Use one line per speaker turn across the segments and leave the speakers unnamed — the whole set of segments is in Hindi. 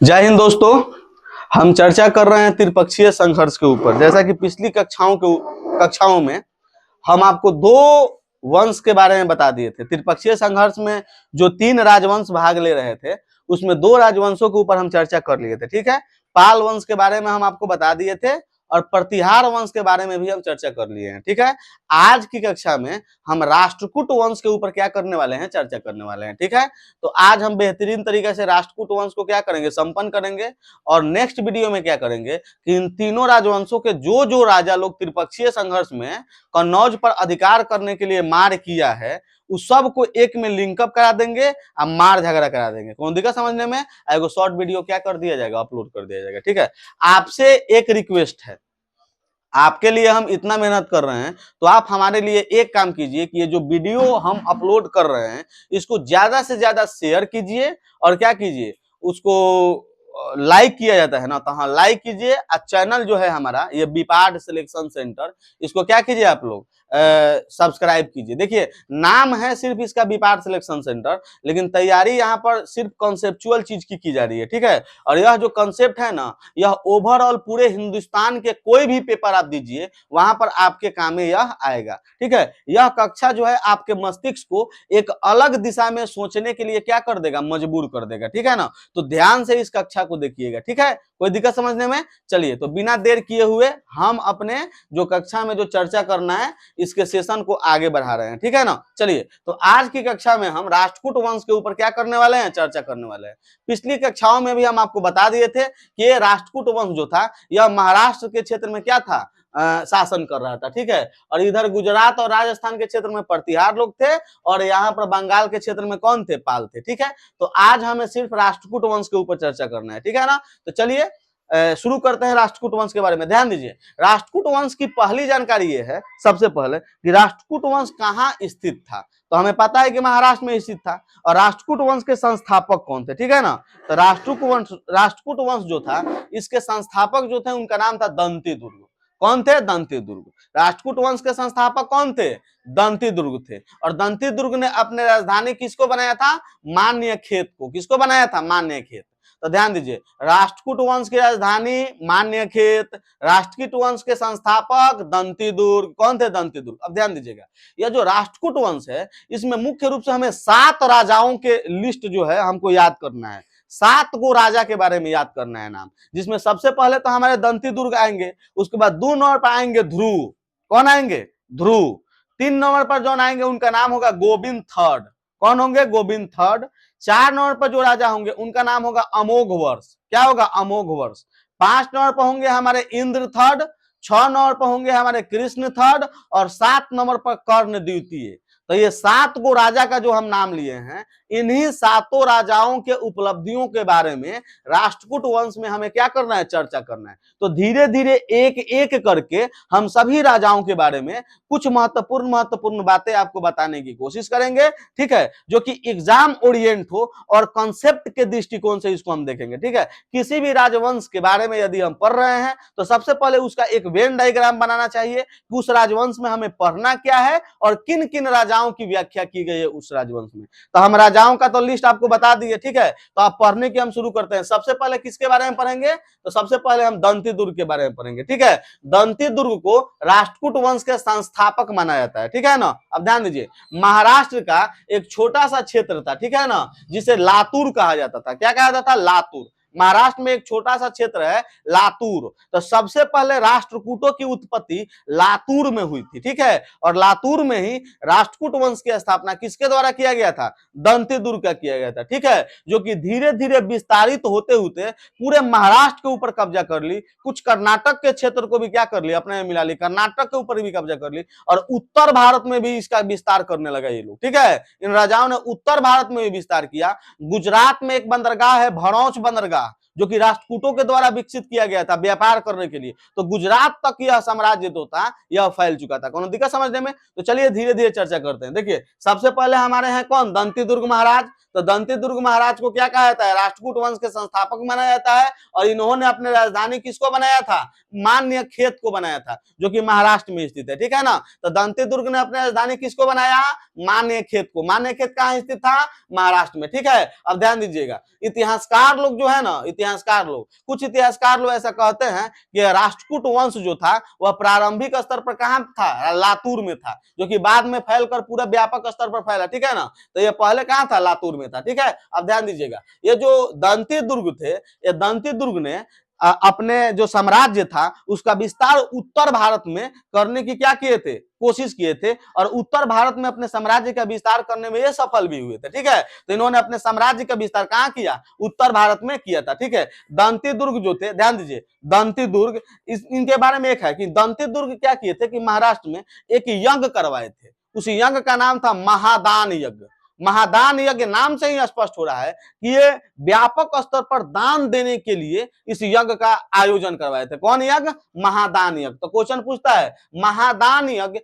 जय हिंद दोस्तों। हम चर्चा कर रहे हैं त्रिपक्षीय संघर्ष के ऊपर। जैसा कि पिछली कक्षाओं में हम आपको दो वंश के बारे में बता दिए थे। त्रिपक्षीय संघर्ष में जो 3 राजवंश भाग ले रहे थे उसमें 2 राजवंशों के ऊपर हम चर्चा कर लिए थे। ठीक है, पाल वंश के बारे में हम आपको बता दिए थे और प्रतिहार वंश के बारे में भी हम चर्चा कर लिए हैं। ठीक है, आज की कक्षा में हम राष्ट्रकूट वंश के ऊपर क्या करने वाले हैं, चर्चा करने वाले हैं। ठीक है, तो आज हम बेहतरीन तरीके से राष्ट्रकूट वंश को क्या करेंगे, संपन्न करेंगे। और नेक्स्ट वीडियो में क्या करेंगे कि इन तीनों राजवंशों के जो जो राजा लोग त्रिपक्षीय संघर्ष में कन्नौज पर अधिकार करने के लिए मार किया है उस सब को एक में लिंकअप करा देंगे और मार झगड़ा करा देंगे। कौन दिक्कत समझने में? एगो शॉर्ट वीडियो क्या कर दिया जाएगा, अपलोड कर दिया जाएगा। ठीक है, आपसे एक रिक्वेस्ट है, आपके लिए हम इतना मेहनत कर रहे हैं तो आप हमारे लिए एक काम कीजिए कि ये जो वीडियो हम अपलोड कर रहे हैं इसको ज्यादा से ज्यादा शेयर कीजिए और क्या कीजिए, उसको लाइक किया जाता है ना, तो हाँ लाइक कीजिए। और चैनल जो है हमारा ये बीपार्ड सिलेक्शन सेंटर, इसको क्या कीजिए आप लोग सब्सक्राइब कीजिए। देखिए नाम है सिर्फ इसका बीपार्ड सिलेक्शन सेंटर, लेकिन तैयारी यहाँ पर सिर्फ कॉन्सेप्चुअल चीज की जा रही है। ठीक है, और यह जो कॉन्सेप्ट है ना, यह ओवरऑल पूरे हिंदुस्तान के कोई भी पेपर आप दीजिए वहां पर आपके काम में यह आएगा। ठीक है, यह कक्षा जो है आपके मस्तिष्क को एक अलग दिशा में सोचने के लिए क्या कर देगा, मजबूर कर देगा। ठीक है ना, तो ध्यान से इस कक्षा को देखिएगा। ठीक है, कोई दिक्कत समझने में? चलिए तो बिना देर किए हुए हम अपने जो कक्षा में जो चर्चा करना है इसके सेशन को आगे बढ़ा रहे हैं। ठीक है ना, चलिए तो आज की कक्षा में हम राष्ट्रकूट वंश के ऊपर क्या करने वाले हैं, चर्चा करने वाले हैं। पिछली कक्षाओं में भी हम आपको बता दिए थे कि ये राष्ट्रकूट वंश जो था यह महाराष्ट्र के क्षेत्र में क्या था, शासन कर रहा था। ठीक है, और इधर गुजरात और राजस्थान के क्षेत्र में प्रतिहार लोग थे और यहाँ पर बंगाल के क्षेत्र में कौन थे, पाल थे। ठीक है, तो आज हमें सिर्फ राष्ट्रकूट वंश के ऊपर चर्चा करना है। ठीक है ना, तो चलिए शुरू करते हैं राष्ट्रकूट वंश के बारे में। ध्यान दीजिए, राष्ट्रकूट वंश की पहली जानकारी ये है सबसे पहले कि राष्ट्रकूट वंश कहाँ स्थित था। तो हमें पता है कि महाराष्ट्र में स्थित था। और राष्ट्रकूट वंश के संस्थापक कौन थे? ठीक है ना, तो राष्ट्रकूट वंश जो था इसके संस्थापक जो थे उनका नाम था दंती दुर्ग। कौन थे? दंती दुर्ग। राष्ट्रकूट वंश के संस्थापक कौन थे? दंती दुर्ग थे। और दंती दुर्ग ने अपने राजधानी किसको बनाया था? मान्य खेत को। किसको बनाया था? मान्य खेत। तो ध्यान दीजिए, राष्ट्रकूट वंश की राजधानी मान्य खेत, राष्ट्रकूट वंश के संस्थापक दंती दुर्ग। कौन थे? दंती दुर्ग। अब ध्यान दीजिएगा, यह जो राष्ट्रकूट वंश है इसमें मुख्य रूप से हमें 7 राजाओं के लिस्ट जो है हमको याद करना है। 7 को राजा के बारे में याद करना है नाम, जिसमें सबसे पहले तो हमारे दंती दुर्ग आएंगे, उसके बाद 2 नंबर पर आएंगे ध्रुव। कौन आएंगे? ध्रुव। 3 नंबर पर जो आएंगे उनका नाम होगा गोविंद थर्ड। कौन होंगे? गोविंद थर्ड। 4 नंबर पर जो राजा होंगे उनका नाम होगा अमोघ वर्ष। क्या होगा? अमोघ वर्ष। 5 नंबर पर होंगे हमारे इंद्र थर्ड। 6 नंबर पर होंगे हमारे कृष्ण थर्ड और 7 नंबर पर कर्ण द्वितीय। तो ये 7 को राजा का जो हम नाम लिए हैं, इन्हीं 7 राजाओं के उपलब्धियों के बारे में राष्ट्रकूट वंश में हमें क्या करना है, चर्चा करना है। तो धीरे धीरे एक एक करके हम सभी राजाओं के बारे में कुछ महत्वपूर्ण बातें आपको बताने की कोशिश करेंगे। ठीक है, जो कि एग्जाम ओरिएंट हो और कॉन्सेप्ट के दृष्टिकोण से इसको हम देखेंगे। ठीक है, किसी भी राजवंश के बारे में यदि हम पढ़ रहे हैं तो सबसे पहले उसका एक वेन डायग्राम बनाना चाहिए कि उस राजवंश में हमें पढ़ना क्या है और किन किन राजाओं की व्याख्या की गई है उस राजवंश में। तो हम राजाओं का तो लिस्ट आपको बता दिए। ठीक है, तो आप पढ़ने की हम शुरू करते हैं। सबसे पहले किसके बारे में पढ़ेंगे? तो सबसे पहले हम दंती दुर्ग के बारे में पढ़ेंगे। ठीक है, दंती दुर्ग को राष्ट्रकूट वंश के संस्थापक माना जाता है। ठीक है ना, अब ध्यान दीजिए, महाराष्ट्र का एक छोटा सा क्षेत्र था, ठीक है ना, जिसे लातूर कहा जाता था। क्या कहा जाता था? लातूर। महाराष्ट्र में एक छोटा सा क्षेत्र है लातूर। तो सबसे पहले राष्ट्रकूटों की उत्पत्ति लातूर में हुई थी। ठीक है, और लातूर में ही राष्ट्रकूट वंश की स्थापना किसके द्वारा किया गया था? दंती दुर्ग का किया गया था। ठीक है, जो कि धीरे धीरे विस्तारित होते होते पूरे महाराष्ट्र के ऊपर कब्जा कर ली, कुछ कर्नाटक के क्षेत्र को भी क्या कर ली, अपने में मिला ली, कर्नाटक के ऊपर भी कब्जा कर ली और उत्तर भारत में भी इसका विस्तार करने लगा ये लोग। ठीक है, इन राजाओं ने उत्तर भारत में भी विस्तार किया। गुजरात में एक बंदरगाह है भरौच बंदरगाह, जो कि राष्ट्रकूटों के द्वारा विकसित किया गया था व्यापार करने के लिए। तो गुजरात तक यह साम्राज्य जो था यह फैल चुका था। कौन दिक्कत समझने में? तो चलिए धीरे धीरे चर्चा करते हैं। देखिए सबसे पहले हमारे हैं कौन? दंती दुर्ग महाराज। तो दंती दुर्ग महाराज को क्या कहा जाता है? राष्ट्रकूट वंश के संस्थापक माना जाता है और इन्होंने अपने राजधानी किसको बनाया था? मान्य खेत को बनाया था, जो कि महाराष्ट्र में स्थित है। ठीक है ना, तो दंती दुर्ग ने अपने राजधानी किसको बनाया? मान्य खेत को। मान्य खेत कहाँ स्थित था? महाराष्ट्र में। ठीक है, अब ध्यान दीजिएगा, इतिहासकार लोग जो है ना, कुछ इतिहासकार लोग ऐसा कहते हैं कि राष्ट्रकूट वंश जो था वह प्रारंभिक स्तर पर कहां था, लातूर में था, जो कि बाद में फैलकर पूरा व्यापक स्तर पर फैला, ठीक है ना। तो ये पहले कहां था, लातूर में था, ठीक है। अब ध्यान दीजिएगा, ये जो दंती दुर्ग थे, ये दंती दुर्ग ने अपने जो साम्राज्य था उसका विस्तार उत्तर भारत में करने की क्या किए थे, कोशिश किए थे, और उत्तर भारत में अपने साम्राज्य का विस्तार करने में ये सफल भी हुए थे, ठीक है। तो इन्होंने अपने साम्राज्य का विस्तार कहां किया, उत्तर भारत में किया था, ठीक है। दंती दुर्ग जो थे, ध्यान दीजिए, दंती दुर्ग, इनके बारे में एक है कि दंती दुर्ग क्या किए थे कि महाराष्ट्र में एक यज्ञ करवाए थे। उस यज्ञ का नाम था महादान यज्ञ। महादान यज्ञ नाम से ही स्पष्ट हो रहा है कि ये व्यापक स्तर पर दान देने के लिए इस यज्ञ का आयोजन करवाए थे। कौन यज्ञ, महादान यज्ञ। तो क्वेश्चन पूछता है महादान यज्ञ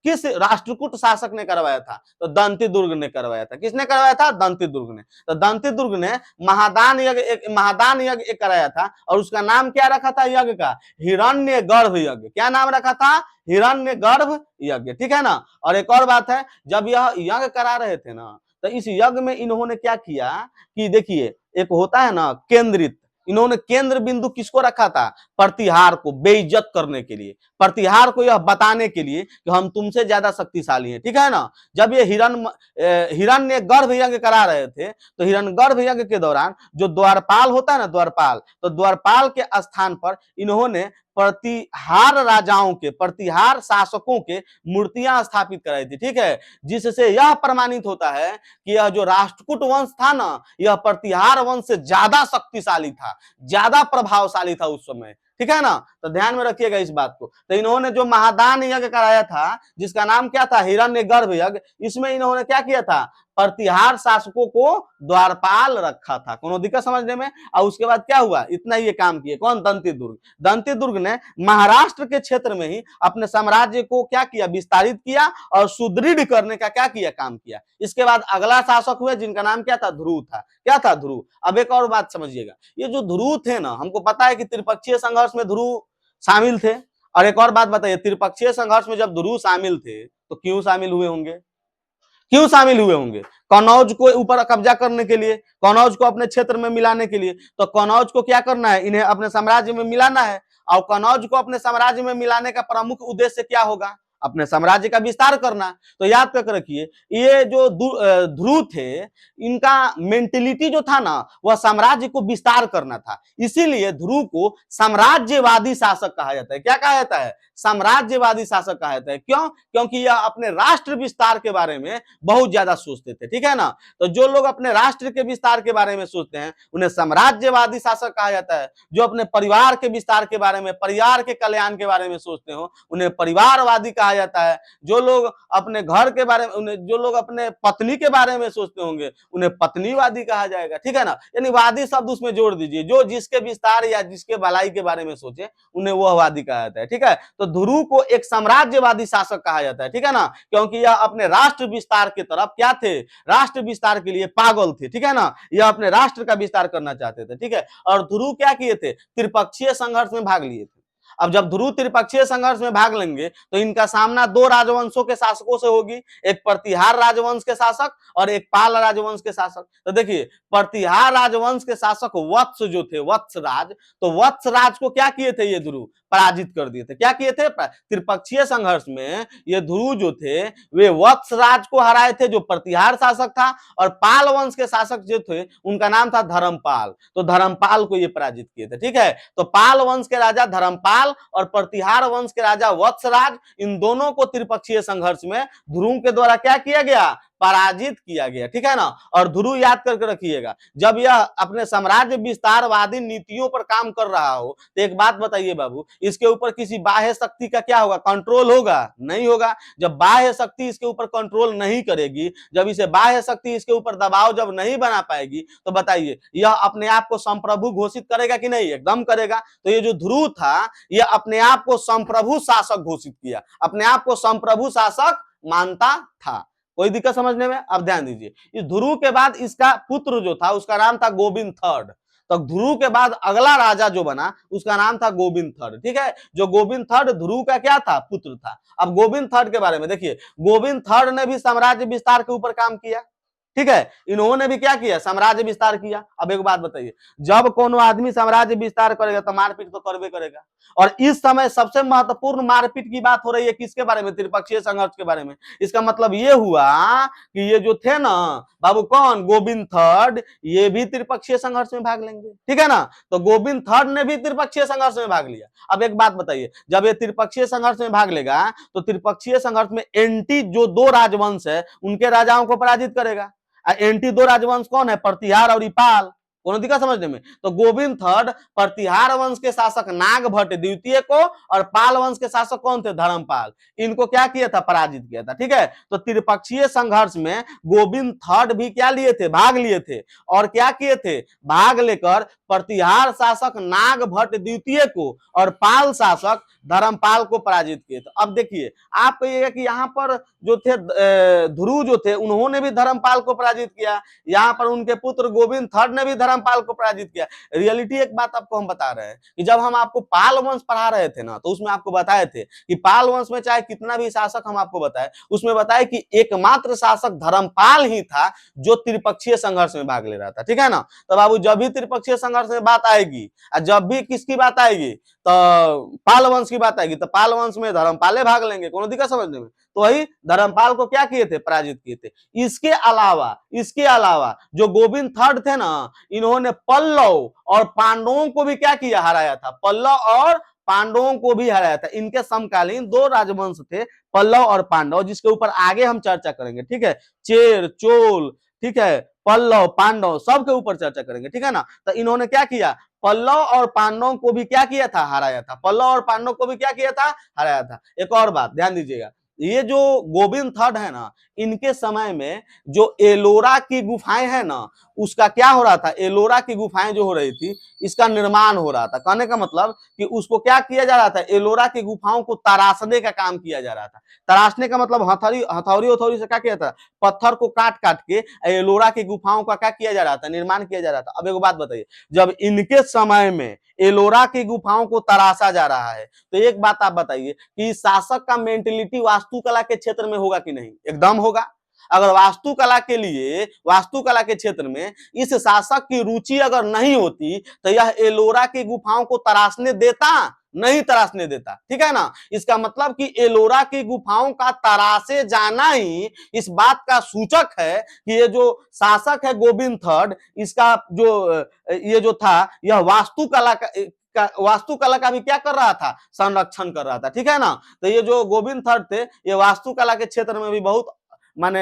किस राष्ट्रकूट शासक ने करवाया था, तो दंती दुर्ग ने करवाया था। किसने करवाया था, दंती दुर्ग ने। तो दंती दुर्ग ने महादान यज्ञ कराया था, और उसका नाम क्या रखा था यज्ञ का, हिरण्यगर्भ यज्ञ। क्या नाम रखा था, हिरण्यगर्भ यज्ञ, ठीक है ना। और एक और बात है, जब यह यज्ञ करा रहे थे ना, तो इस यज्ञ में इन्होंने क्या किया कि देखिए, एक होता है ना केंद्रित, इन्होंने केंद्र बिंदु किसको रखा था, प्रतिहार को बेइज्जत करने के लिए, प्रतिहार को यह बताने के लिए कि हम तुमसे ज्यादा शक्तिशाली हैं, ठीक है ना। जब ये हिरण्य गर्भ यज्ञ करा रहे थे, तो हिरण्य गर्भ यज्ञ के दौरान जो द्वारपाल होता है ना, द्वारपाल, तो द्वारपाल के स्थान पर इन्होंने प्रतिहार राजाओं के, प्रतिहार शासकों के मूर्तियां स्थापित कराई थी, ठीक है। जिससे यह प्रमाणित होता है कि यह जो राष्ट्रकूट वंश था ना, यह प्रतिहार वंश से ज्यादा शक्तिशाली था, ज्यादा प्रभावशाली था उस समय, ठीक है ना। तो ध्यान में रखिएगा इस बात को। तो इन्होंने जो महादान यज्ञ कराया था, जिसका नाम क्या था, हिरण्यगर्भ यज्ञ, इसमें इन्होंने क्या किया था, प्रतिहार शासकों को द्वारपाल रखा था। कोनो दिक्कत समझने में। और उसके बाद क्या हुआ, इतना ही ये काम किए, कौन, दंती दुर्ग। दंती दुर्ग ने महाराष्ट्र के क्षेत्र में ही अपने साम्राज्य को क्या किया, विस्तारित किया और सुदृढ़ करने का क्या किया, काम किया। इसके बाद अगला शासक हुए जिनका नाम क्या था, ध्रुव था। क्या था, ध्रुव। अब एक और बात समझिएगा, ये जो ध्रुव थे ना, हमको पता है कि त्रिपक्षीय संघर्ष में ध्रुव शामिल थे। और एक और बात बताइए, त्रिपक्षीय संघर्ष में जब ध्रुव शामिल थे तो क्यों शामिल हुए होंगे, क्यों शामिल हुए होंगे, कनौज को ऊपर कब्जा करने के लिए, कनौज को अपने क्षेत्र में मिलाने के लिए। तो कनौज को क्या करना है, इन्हें अपने साम्राज्य में मिलाना है। और कनौज को अपने साम्राज्य में मिलाने का प्रमुख उद्देश्य क्या होगा, अपने साम्राज्य का विस्तार करना। तो याद करके रखिए, ये जो ध्रुव थे, इनका मेंटेलिटी जो था ना, वह साम्राज्य को विस्तार करना था। इसीलिए ध्रुव को साम्राज्यवादी शासक कहा जाता है। क्या कहा जाता है, साम्राज्यवादी शासक कहा जाता है। क्यों, क्योंकि यह अपने राष्ट्र विस्तार के बारे में बहुत ज्यादा सोचते थे, ठीक है ना। तो जो लोग अपने राष्ट्र के विस्तार के बारे में सोचते हैं उन्हें साम्राज्यवादी शासक कहा जाता है। जो अपने परिवार के विस्तार के बारे में, परिवार के कल्याण के बारे में सोचते हो उन्हें परिवारवादी कहा जाता है। जो लोग अपने घर के बारे में, जो लोग अपने पत्नी के बारे में सोचते होंगे उन्हें पत्नीवादी कहा जाएगा, ठीक है ना। यानी वादी शब्द उसमें जोड़ दीजिए, जो जिसके विस्तार या जिसके भलाई के बारे में सोचे उन्हें वह वादी कहा जाता है, ठीक है। तो ध्रुव को एक साम्राज्यवादी शासक कहा जाता है, ठीक है ना, क्योंकि यह अपने राष्ट्र विस्तार की तरफ क्या थे, राष्ट्र विस्तार के लिए पागल थे, ठीक है ना। यह अपने राष्ट्र का विस्तार करना चाहते थे, ठीक है। और ध्रुव क्या किए थे, त्रिपक्षीय संघर्ष में भाग लिए थे। अब जब ध्रुव त्रिपक्षीय संघर्ष में भाग लेंगे तो इनका सामना दो राजवंशों के शासकों से होगी, एक प्रतिहार राजवंश के शासक और एक पाल राजवंश के शासक। तो देखिए, प्रतिहार राजवंश के शासक वत्स जो थे, वत्सराज, तो वत्सराज को क्या किए थे ये ध्रुव, पराजित कर दिए थे। क्या किए थे, त्रिपक्षीय संघर्ष में ये ध्रुव जो थे वे वत्सराज को हराए थे, जो प्रतिहार शासक था। और पाल वंश के शासक जो थे उनका नाम था धर्मपाल, तो धर्मपाल को ये पराजित किए थे, ठीक है। तो पाल वंश के राजा धर्मपाल और प्रतिहार वंश के राजा वत्सराज, इन दोनों को त्रिपक्षीय संघर्ष में ध्रुव के द्वारा क्या किया गया, पराजित किया गया, ठीक है ना। और ध्रुव याद करके रखिएगा, जब यह अपने साम्राज्य विस्तारवादी नीतियों पर काम कर रहा हो तो एक बात बताइए बाबू, इसके ऊपर किसी बाह्य शक्ति का क्या होगा, कंट्रोल होगा, नहीं होगा। जब बाह्य शक्ति इसके ऊपर कंट्रोल नहीं करेगी, जब इसे बाह्य शक्ति इसके ऊपर दबाव जब नहीं बना पाएगी, तो बताइए यह अपने आप को संप्रभु घोषित करेगा कि नहीं, एकदम करेगा। तो ये जो ध्रुव था यह अपने आप को संप्रभु शासक घोषित किया, अपने आप को संप्रभु शासक मानता था। कोई दिक्कत समझने में। अब ध्यान दीजिए, इस ध्रुव के बाद इसका पुत्र जो था उसका नाम था गोविंद थर्ड। तो ध्रुव के बाद अगला राजा जो बना उसका नाम था गोविंद थर्ड, ठीक है। जो गोविंद थर्ड ध्रुव का क्या था, पुत्र था। अब गोविंद थर्ड के बारे में देखिए, गोविंद थर्ड ने भी साम्राज्य विस्तार के ऊपर काम किया, ठीक है, इन्होंने भी क्या किया, साम्राज्य विस्तार किया। अब एक बात बताइए, जब कोनो आदमी साम्राज्य विस्तार करेगा तो मारपीट तो करबे करेगा। और इस समय सबसे महत्वपूर्ण मारपीट की बात हो रही है किसके बारे में, त्रिपक्षीय संघर्ष के बारे में। इसका मतलब ये हुआ कि ये जो थे ना बाबू, कौन, गोविंद थर्ड, ये भी त्रिपक्षीय संघर्ष में भाग लेंगे। ठीक है ना, तो गोविंद थर्ड ने भी त्रिपक्षीय संघर्ष में भाग लिया। अब एक बात बताइए, जब ये त्रिपक्षीय संघर्ष में भाग लेगा तो त्रिपक्षीय संघर्ष में एंटी जो दो राजवंश है उनके राजाओं को पराजित करेगा। एंटी दो राजवंश कौन है, प्रतिहार और इपाल। कोनो दिक्कत समझने में? तो गोविंद थर्ड प्रतिहार वंश के शासक नागभट्ट द्वितीय को और पाल वंश के शासक कौन थे, धर्मपाल, इनको क्या किया था, पराजित किया था। ठीक है, तो त्रिपक्षीय संघर्ष में गोविंद थर्ड भी क्या लिए थे, भाग लिए थे। और क्या किए थे, भाग लेकर प्रतिहार शासक नागभट्ट द्वितीय को और पाल शासक धर्मपाल को पराजित किए थे। अब देखिए, आप कहिएगा कि यहाँ पर जो थे ध्रुव जो थे उन्होंने भी धर्मपाल को पराजित किया, यहाँ पर उनके पुत्र गोविंद थर्ड ने भी धर्मपाल को पराजित किया। रियलिटी एक बात आपको हम बता रहे हैं कि जब हम आपको पाल वंश पढ़ा रहे थे ना, तो उसमें आपको बताए थे कि पाल वंश में चाहे कितना भी शासक हम आपको बताए, उसमें बताए कि एकमात्र शासक धर्मपाल ही था जो त्रिपक्षीय संघर्ष में भाग ले रहा था। ठीक है ना, तो बाबू जब भी त्रिपक्षीय संघर्ष में बात आएगी और जब भी किसकी बात आएगी, तो पाल वंश की बात आएगी, तो पाल वंश में धर्मपाले भाग लेंगे। कोनो दिक्कत समझने में? तो वही धर्मपाल को क्या किए थे, पराजित किए थे। इसके अलावा जो गोविंद थर्ड थे ना, इन्होंने पल्लव और पांडवों को भी क्या किया, हराया था। पल्लव और पांडवों को भी हराया था। इनके समकालीन दो राजवंश थे, पल्लव और पांडव, जिसके ऊपर आगे हम चर्चा करेंगे। ठीक है, चेर, चोल, ठीक है, पल्लव, पांडव, सबके ऊपर चर्चा करेंगे। ठीक है ना, तो इन्होंने क्या किया, पल्लव और पांडवों को भी क्या किया था, हराया था। पल्लव और पांडव को भी क्या किया था, हराया था। एक और बात ध्यान दीजिएगा, ये जो गोविंद थर्ड है ना, इनके समय में जो एलोरा की गुफाएं है ना, उसका क्या हो रहा था, एलोरा की गुफाएं जो हो रही थी, इसका निर्माण हो रहा था। कहने का मतलब कि उसको क्या किया जा रहा था, एलोरा की गुफाओं को तराशने का काम किया जा रहा था। तराशने का मतलब हथौड़ी से क्या किया था, पत्थर को काट काट के एलोरा की गुफाओं का क्या किया जा रहा था, निर्माण किया जा रहा था। अब एक बात बताइए, जब इनके समय में एलोरा की गुफाओं को तराशा जा रहा है, तो एक बात आप बताइए कि शासक का मेंटेलिटी वास्तुकला के क्षेत्र में होगा कि नहीं? एकदम होगा। अगर वास्तुकला के क्षेत्र में इस शासक की रुचि अगर नहीं होती तो यह एलोरा की गुफाओं को तराशने देता, नहीं तराशने देता। ठीक है ना, इसका मतलब कि एलोरा की गुफाओं का तराशे जाना ही इस बात का सूचक है कि ये जो शासक है गोविंद थर्ड, इसका जो ये जो था, यह वास्तुकला का भी क्या कर रहा था, संरक्षण कर रहा था। ठीक है ना, तो ये जो गोविंद थर्ड थे, ये वास्तुकला के क्षेत्र में भी बहुत माने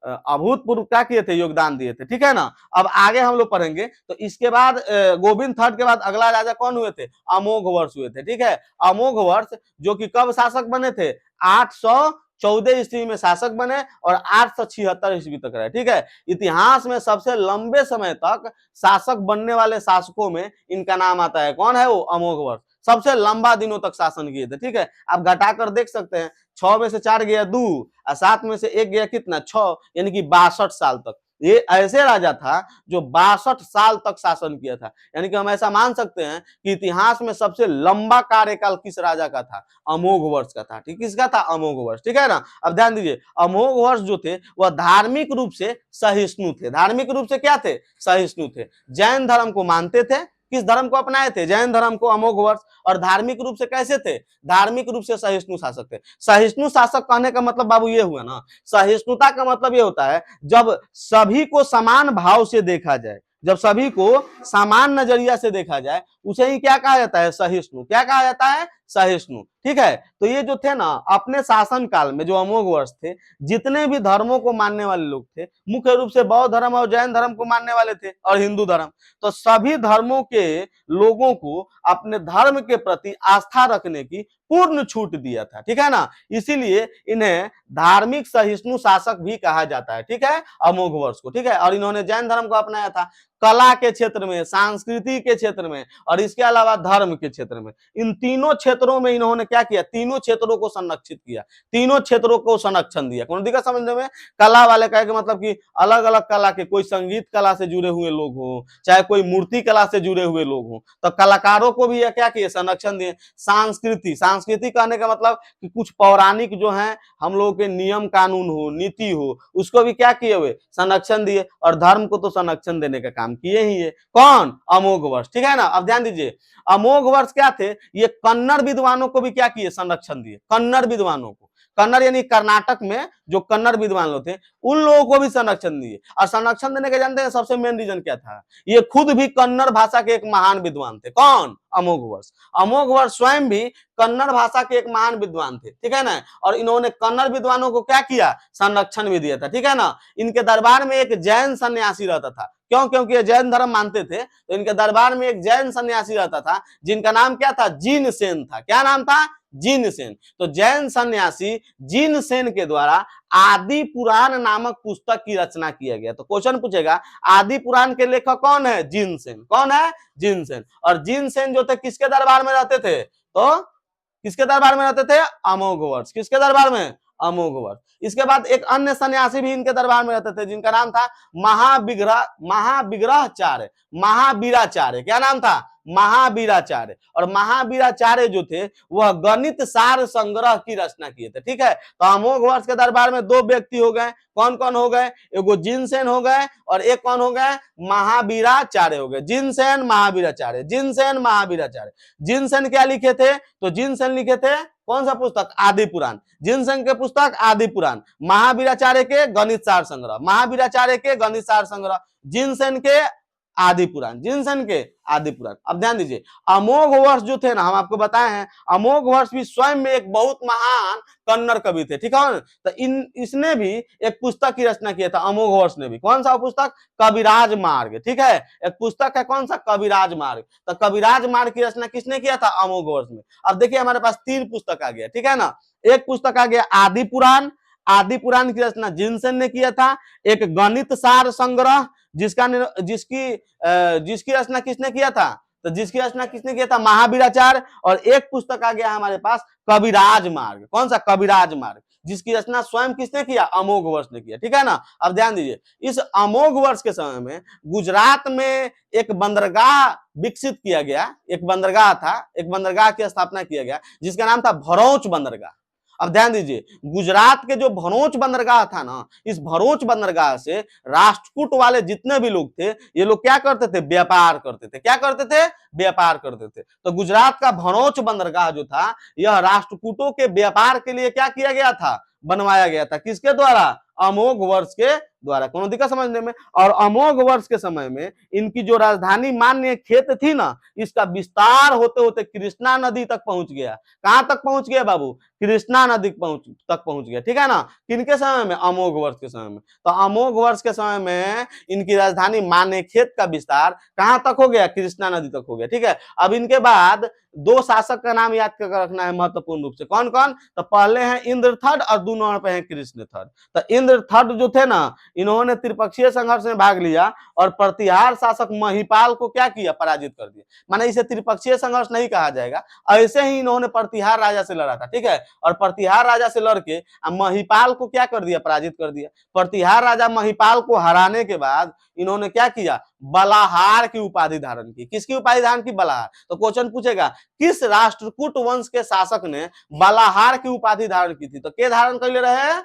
अभूतपूर्व क्या किए थे, योगदान दिए थे। ठीक है ना, अब आगे हम लोग पढ़ेंगे। तो इसके बाद गोविंद थर्ड के बाद अगला राजा कौन हुए थे, अमोघ वर्ष हुए थे। ठीक है, अमोघ वर्ष जो कि कब शासक बने थे, 814 ईस्वी में शासक बने और 876 ईस्वी तक रहे। ठीक है, इतिहास में सबसे लंबे समय तक शासक बनने वाले शासकों में इनका नाम आता है। कौन है वो, अमोघ वर्ष, सबसे लंबा दिनों तक शासन किए थे। ठीक है, आप घटाकर देख सकते हैं, 6 में से 4 गया 2 और 7 में से 1 गया कितना, 6, यानी कि 62 साल तक। ये ऐसे राजा था जो 62 साल तक शासन किया था। यानी कि हम ऐसा मान सकते हैं कि इतिहास में सबसे लंबा कार्यकाल किस राजा का था, अमोघ वर्ष का था। ठीक, किसका था, अमोघ वर्ष। ठीक है ना, अब ध्यान दीजिए, अमोघ वर्ष जो थे वह धार्मिक रूप से सहिष्णु थे। धार्मिक रूप से क्या थे, सहिष्णु थे। जैन धर्म को मानते थे। किस धर्म को अपनाए थे, जैन धर्म को, अमोघ वर्ष। और धार्मिक रूप से कैसे थे, धार्मिक रूप से सहिष्णु शासक थे। सहिष्णु शासक कहने का मतलब बाबू ये हुआ ना, सहिष्णुता का मतलब ये होता है जब सभी को समान भाव से देखा जाए, जब सभी को समान नजरिया से देखा जाए, उसे ही क्या कहा जाता है, सहिष्णु। क्या कहा जाता है, सहिष्णु। ठीक है, तो ये जो थे ना, अपने शासन काल में जो अमोघ वर्ष थे, जितने भी धर्मों को मानने वाले लोग थे, मुख्य रूप से बौद्ध धर्म और जैन धर्म को मानने वाले थे और हिंदू धर्म, तो सभी धर्मों के लोगों को अपने धर्म के प्रति आस्था रखने की पूर्ण छूट दिया था। ठीक है ना, इसीलिए इन्हें धार्मिक सहिष्णु शासक भी कहा जाता है। ठीक है, अमोघ वर्ष को। ठीक है, और इन्होंने जैन धर्म को अपनाया था। कला के क्षेत्र में, संस्कृति के क्षेत्र में और इसके अलावा धर्म के क्षेत्र में, इन तीनों क्षेत्रों में इन्होंने क्या किया, तीनों क्षेत्रों को संरक्षित किया, तीनों क्षेत्रों को संरक्षण दिया। कौन दिखा समझने में? कला वाले कहे मतलब कि अलग अलग कला के, कोई संगीत कला से जुड़े हुए लोग हो, चाहे कोई मूर्ति कला से जुड़े हुए लोग हो, तो कलाकारों को भी यह क्या किए, संरक्षण दिए। संस्कृति, संस्कृति कहने का मतलब कि कुछ पौराणिक जो है हम लोगों के नियम कानून हो, नीति हो, उसको भी क्या किए हुए, संरक्षण दिए। और धर्म को तो संरक्षण देने का काम किए ही है। कौन? अमोघ वर्ष, ठीक है ना। अब ध्यान दीजिए, अमोघ वर्ष क्या थे, ये कन्नड़ विद्वानों को भी क्या किए, संरक्षण दिए। कन्नड़ विद्वानों को, कन्नड़ यानी कर्नाटक में जो कन्नड़ विद्वान लोग थे उन लोगों को भी संरक्षण दिए। और संरक्षण देने के जानते हैं सबसे मेन रीजन क्या था? ये खुद भी कन्नड़ भाषा के एक महान विद्वान थे। कौन? अमोघ वर्ष। अमोघ वर्ष स्वयं भी कन्नड़ भाषा के एक महान विद्वान थे, ठीक है ना। और इन्होंने कन्नड़ विद्वानों को क्या किया, संरक्षण भी दिया था, ठीक है ना। इनके दरबार में एक जैन सन्यासी रहता था। क्यों? क्योंकि ये जैन धर्म मानते थे, तो इनके दरबार में एक जैन सन्यासी रहता था जिनका नाम क्या था, जीन सेन था। क्या नाम था? जीन सेन। तो जैन सन्यासी जीन सेन के द्वारा आदि पुराण नामक पुस्तक की रचना किया गया। तो क्वेश्चन पूछेगा, आदि पुराण के लेखक कौन है? जीन सेन। कौन है? जीन सेन। और जीन सेन जो थे किसके दरबार में रहते थे? तो किसके दरबार में रहते थे? अमोघ वर्ष। किसके दरबार में? अमोघ वर्ष। इसके बाद एक अन्य सन्यासी भी इनके दरबार में रहते थे जिनका नाम था महाविग्रहाचार्य, महावीराचार्य। क्या नाम था? महावीराचार्य। और महावीराचार्य जो थे वह गणित सार संग्रह की रचना किए थे, ठीक है। तो अमोघ वर्ष के दरबार में दो व्यक्ति हो गए। कौन कौन हो गए? एगो जिनसेन हो गए और एक कौन हो गए? महावीराचार्य हो गए। जिनसेन, महावीराचार्य, जिनसेन, महावीराचार्य। जिनसेन क्या लिखे थे? तो जिनसेन लिखे थे कौन सा पुस्तक? आदि पुराण। जिनसेन के पुस्तक आदि पुराण, महावीराचार्य के गणित सार संग्रह, महावीराचार्य के गणित सार संग्रह, जिनसेन के आदि पुराण, जिनसेन के आदि पुराण। अब ध्यान दीजिए, अमोघ वर्ष जो थे ना, हम आपको बताए हैं, अमोघ वर्ष भी स्वयं में एक बहुत महान कन्नड़ कवि थे, ठीक है। तो इसने भी एक पुस्तक की रचना किया था, अमोघ वर्ष ने भी। कौन सा पुस्तक? कविराज मार्ग, ठीक है। एक पुस्तक है, कौन सा? कविराज मार्ग। तो कविराज मार्ग की रचना किसने किया था? अमोघ वर्ष में। अब देखिए हमारे पास तीन पुस्तक आ गया, ठीक है ना। एक पुस्तक आ गया आदि पुराण, आदि पुराण की रचना जिनसेन ने किया था। एक गणित सार संग्रह जिसकी रचना किसने किया था? तो जिसकी रचना किसने किया था? महावीराचार्य। और एक पुस्तक आ गया हमारे पास कविराज मार्ग। कौन सा? कविराज मार्ग, जिसकी रचना स्वयं किसने किया? अमोघ वर्ष ने किया, ठीक है ना। अब ध्यान दीजिए, इस अमोघ वर्ष के समय में गुजरात में एक बंदरगाह विकसित किया गया। एक बंदरगाह था, एक बंदरगाह की स्थापना किया गया जिसका नाम था भरोच बंदरगाह। अब ध्यान दीजिए, गुजरात के जो भरोच बंदरगाह था ना, इस भरोच बंदरगाह से राष्ट्रकूट वाले जितने भी लोग थे, ये लोग क्या करते थे? व्यापार करते थे। क्या करते थे? व्यापार करते थे। तो गुजरात का भरोच बंदरगाह जो था, यह राष्ट्रकूटों के व्यापार के लिए क्या किया गया था? बनवाया गया था। किसके द्वारा? अमोघ वर्ष के द्वारा। कौन दिक्कत समझने में? और अमोघ वर्ष के समय में इनकी जो राजधानी मान्य खेत थी ना, इसका विस्तार होते होते कृष्णा नदी तक पहुंच गया। कहां तक पहुंच गया बाबू? कृष्णा नदी तक पहुंच गया, ठीक है ना। किनके समय में? अमोघ वर्ष के समय में। तो अमोघ वर्ष के समय में इनकी राजधानी मान्य खेत का विस्तार कहां तक हो गया? कृष्णा नदी तक हो गया, ठीक है। अब इनके बाद दो शासक का नाम याद कर रखना है महत्वपूर्ण रूप से। कौन कौन? तो पहले हैं इंद्र थर्ड और दो नंबर पे हैं कृष्ण थर्ड। तो इंद्र थर्ड जो थे ना, इन्होंने त्रिपक्षीय संघर्ष में भाग लिया और प्रतिहार शासक महिपाल को क्या किया? पराजित कर दिया। माने इसे त्रिपक्षीय संघर्ष नहीं कहा जाएगा, ऐसे ही इन्होंने प्रतिहार राजा से लड़ा था, ठीक है। और प्रतिहार राजा से लड़के महिपाल को क्या कर दिया? पराजित कर दिया। प्रतिहार राजा महिपाल को हराने के बाद इन्होंने क्या किया? बलाहार की उपाधि धारण की। किसकी उपाधि धारण की? बलाहार। तो क्वेश्चन पूछेगा, किस राष्ट्रकूट वंश के शासक ने बलाहार की उपाधि धारण की थी? तो के धारण कर ले रहे?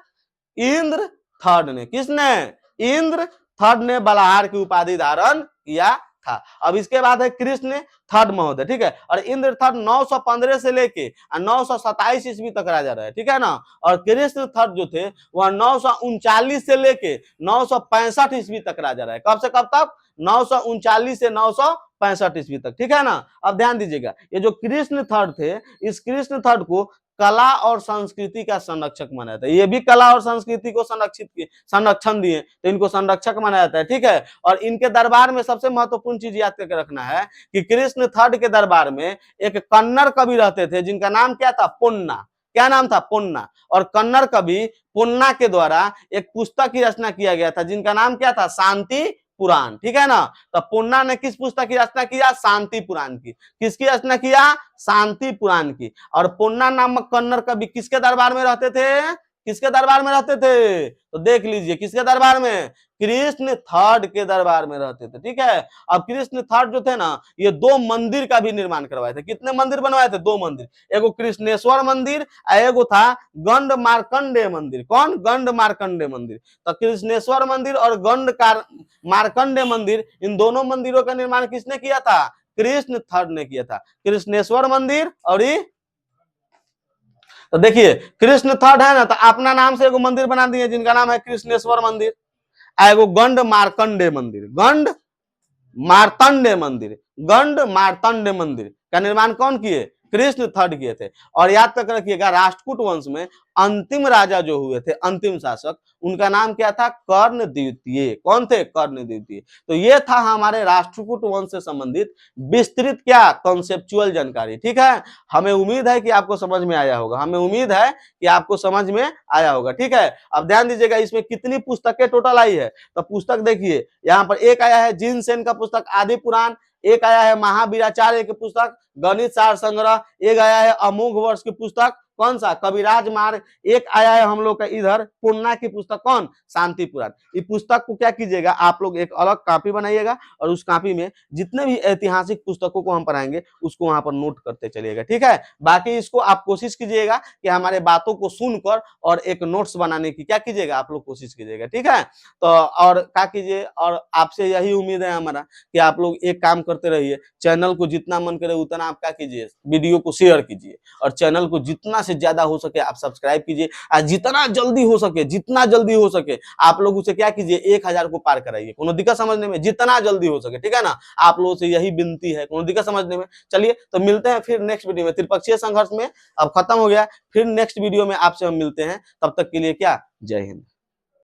इंद्र थर्ड ने। किसने? इंद्र थर्ड ने बलाहार की उपाधि धारण किया था। अब इसके बाद है कृष्ण थर्ड महोदय, ठीक है। और इंद्र थर्ड 915 से लेके 927 ईस्वी तक राजा रहे, ठीक है ना। और कृष्ण थर्ड जो थे वह 939 से लेके 965 ईस्वी तक राजा रहे। कब से कब तक? 939 से 965 ईस्वी तक, ठीक है ना। अब ध्यान दीजिएगा, ये जो कृष्ण थर्ड थे, इस कृष्ण थर्ड को कला और संस्कृति का संरक्षक माना जाता है। ये भी कला और संस्कृति को संरक्षण दिए, तो इनको संरक्षक माना जाता है, ठीक है। और इनके दरबार में सबसे महत्वपूर्ण चीज याद करके रखना है कि कृष्ण थर्ड के दरबार में एक कन्नड़ कवि रहते थे जिनका नाम क्या था? पोन्ना। क्या नाम था? पोन्ना। और कन्नड़ कवि पोन्ना के द्वारा एक पुस्तक की रचना किया गया था जिनका नाम क्या था? शांति पुराण, ठीक है ना। तो पुन्ना ने किस पुस्तक की रचना किया? शांति पुराण की। किसकी रचना किया? शांति पुराण की। और पुन्ना नामक कन्नड़ कवि किसके दरबार में रहते थे? किसके दरबार में रहते थे? तो देख लीजिए, किसके दरबार में? कृष्ण थर्ड के दरबार में रहते थे, ठीक है। अब कृष्ण थर्ड जो थे ना, ये 2 मंदिर का भी निर्माण करवाए थे। कितने मंदिर बनवाए थे? 2 मंदिर। एगो कृष्णेश्वर मंदिर, एगो था गंड मार्कंडे मंदिर। कौन? गंड मार्कंडे मंदिर। तो कृष्णेश्वर मंदिर और गंड मार्कंडे मंदिर, इन दोनों मंदिरों का निर्माण किसने किया था? कृष्ण थर्ड ने किया था। कृष्णेश्वर मंदिर और तो देखिए, कृष्ण थर्ड है ना, तो अपना नाम से एगो मंदिर बना दिए जिनका नाम है कृष्णेश्वर मंदिर। एगो गंड मार्कंडे मंदिर, गंड मार्तंडे मंदिर, गंड मार्तंडे मंदिर का निर्माण कौन किए? कृष्ण थर्ड किए थे। और याद तक रखिएगा, राष्ट्रकूट वंश में अंतिम राजा जो हुए थे, अंतिम शासक, उनका नाम क्या था? कर्ण द्वितीय। कौन थे? कर्ण द्वितीय। तो ये था हमारे राष्ट्रकूट वंश से संबंधित विस्तृत क्या कॉन्सेप्चुअल जानकारी, ठीक है। हमें उम्मीद है कि आपको समझ में आया होगा, हमें उम्मीद है कि आपको समझ में आया होगा, ठीक है। अब ध्यान दीजिएगा, इसमें कितनी पुस्तकें टोटल आई है। तो पुस्तक देखिए, यहाँ पर एक आया है जीन सेन का पुस्तक आदि पुराण, एक आया है महावीराचार्य की पुस्तक गणित सार संग्रह, एक आया है अमोघ वर्ष की पुस्तक कौन सा? कविराज मार्ग, एक आया है हम लोग का इधर पुन्ना की पुस्तक कौन? शांति पुराण। इस पुस्तक को क्या कीजिएगा, आप लोग एक अलग कॉपी बनाइएगा और उस कॉपी में जितने भी ऐतिहासिक पुस्तकों को हम पढ़ाएंगे उसको वहां पर नोट करते चलिएगा, ठीक है। बाकी इसको आप कोशिश कीजिएगा कि हमारे बातों को सुनकर और एक नोट्स बनाने की क्या कीजिएगा, आप लोग कोशिश कीजिएगा, ठीक है। तो और क्या कीजिए, और आपसे यही उम्मीद है हमारा कि आप लोग एक काम करते रहिए, चैनल को जितना मन करे उतना आप क्या कीजिए, वीडियो को शेयर कीजिए, और चैनल को जितना से ज्यादा हो सके आप सब्सक्राइब कीजिए, और जितना जल्दी हो सके, जितना जल्दी हो सके आप लोग उसे क्या कीजिए, 1000 को पार कराइए। कोनो दिक्कत समझने में? जितना जल्दी हो सके, ठीक है ना। आप लोगों से यही विनती है, कोनो दिक्कत समझने में? चलिए, तो मिलते हैं फिर नेक्स्ट वीडियो में। त्रिपक्षीय संघर्ष में अब खत्म हो गया, फिर नेक्स्ट वीडियो में आपसे हम मिलते हैं। तब तक के लिए क्या, जय हिंद।